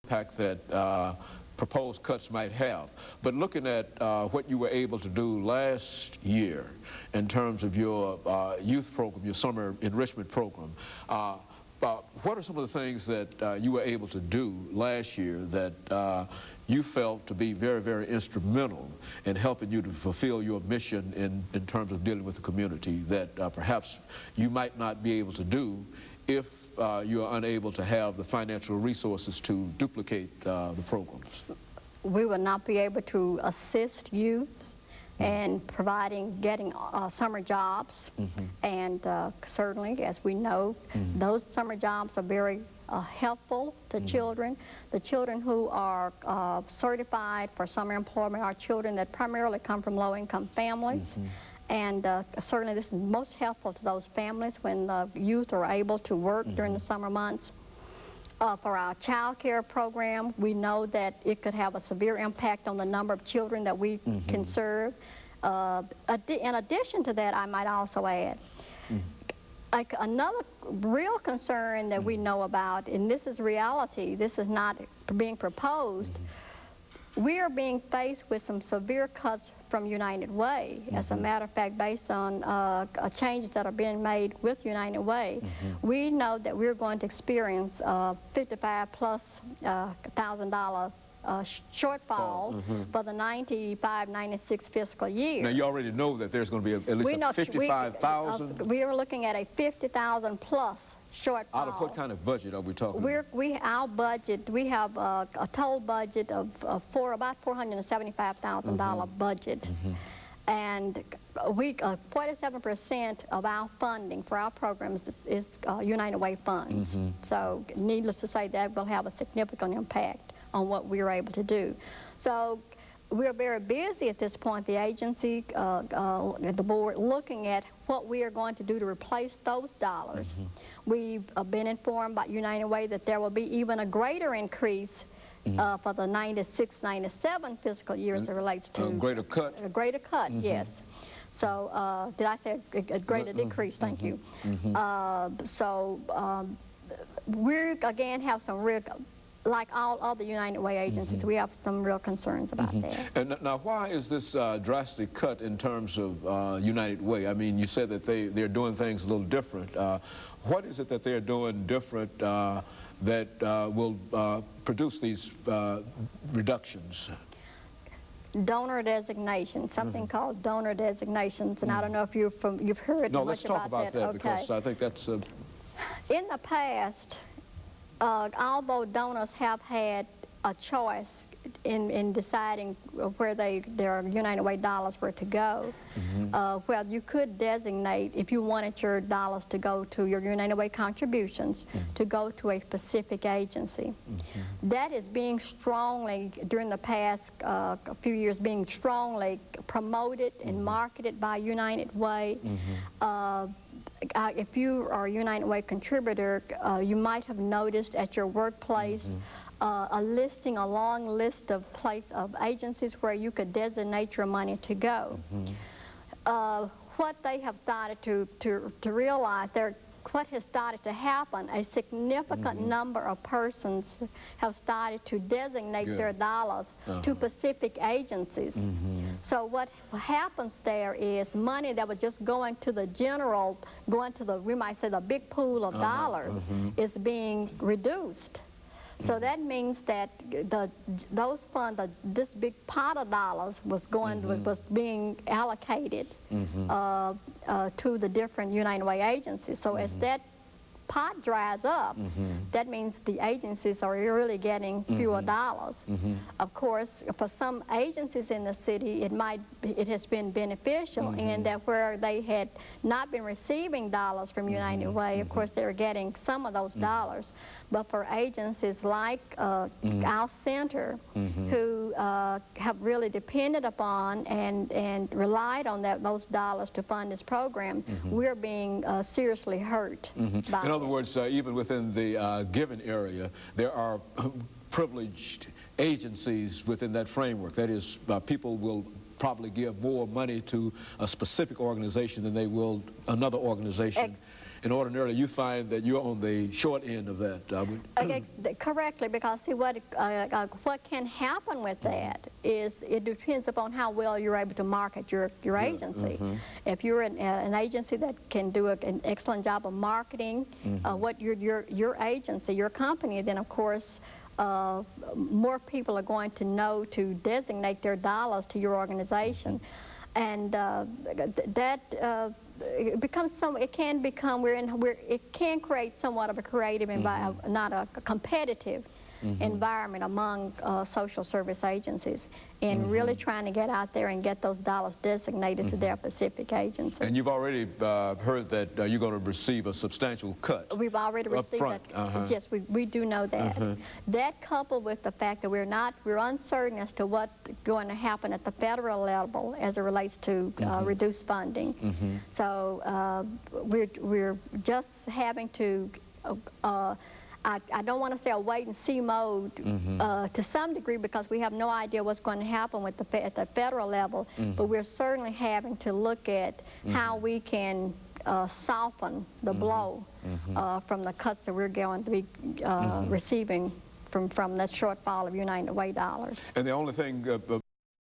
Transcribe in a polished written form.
impact that proposed cuts might have. But looking at what you were able to do last year in terms of your youth program, your summer enrichment program, what are some of the things that you were able to do last year that you felt to be very, very instrumental in helping you to fulfill your mission in terms of dealing with the community that perhaps you might not be able to do if you are unable to have the financial resources to duplicate the programs? We will not be able to assist youth in getting summer jobs, and certainly, as we know, those summer jobs are very helpful to children. The children who are certified for summer employment are children that primarily come from low-income families. And certainly this is most helpful to those families when the youth are able to work during the summer months. For our child care program, we know that it could have a severe impact on the number of children that we can serve. In addition to that, I might also add, another real concern that we know about, and this is reality, this is not being proposed, we are being faced with some severe cuts from United Way. As a matter of fact, based on changes that are being made with United Way, we know that we're going to experience $55,000+ shortfall for the 95-96 fiscal year. Now, you already know that there's going to be at least a 55,000? We are looking at a 50,000+ shortfall. Out of what kind of budget are we talking about? Our budget, we have a total budget of about $475,000 budget. And 47% of our funding for our programs is United Way funds. So needless to say, that will have a significant impact on what we are able to do. So we're very busy at this point, the agency, the board, looking at what we are going to do to replace those dollars. We've been informed by United Way that there will be even a greater increase for the 96-97 fiscal year as it relates to... A greater cut? A greater cut, yes. So, did I say a greater decrease? Thank you. We, again, have some real... Like all other United Way agencies, we have some real concerns about that. And now, why is this drastic cut in terms of United Way? I mean, you said that they're doing things a little different. What is it that they're doing different that will produce these reductions? Donor designations, something called donor designations, and I don't know if you've heard much about that. No, let's talk about that because I think that's... In the past, although donors have had a choice in deciding where their United Way dollars were to go, well, you could designate, if you wanted your dollars to go to your United Way contributions, to go to a specific agency. That is being strongly, during the past few years, being strongly promoted and marketed by United Way. If you are a United Way contributor, you might have noticed at your workplace a long list of agencies where you could designate your money to go. What they have started to realize, what has started to happen, a significant number of persons have started to designate their dollars to specific agencies. So what happens there is money that was just going to the general, we might say the big pool of dollars, is being reduced. So that means that those funds, this big pot of dollars was being allocated to the different United Way agencies. So as that pot dries up, that means the agencies are really getting fewer dollars. Of course, for some agencies in the city, it has been beneficial in that where they had not been receiving dollars from United Way, of course, they're getting some of those dollars. But for agencies like our center, who have really depended upon and relied on those dollars to fund this program, we're being seriously hurt by In other words, even within the given area, there are privileged agencies within that framework. That is, people will probably give more money to a specific organization than they will another organization. and ordinarily you find that you're on the short end of that. Correctly, because see what can happen with that is it depends upon how well you're able to market your agency. If you're an agency that can do an excellent job of marketing what your agency, your company, then of course more people are going to know to designate their dollars to your organization, and that it becomes it can become it can create somewhat of a creative environment, not a competitive environment among social service agencies, and really trying to get out there and get those dollars designated to their specific agency. And you've already heard that you're going to receive a substantial cut. We've already received that. Yes, we do know that. That coupled with the fact that we're uncertain as to what's going to happen at the federal level as it relates to reduced funding. So we're just having to I don't want to say a wait-and-see mode to some degree, because we have no idea what's going to happen with at the federal level, but we're certainly having to look at how we can soften the blow from the cuts that we're going to be receiving from that shortfall of United Way dollars. And the only thing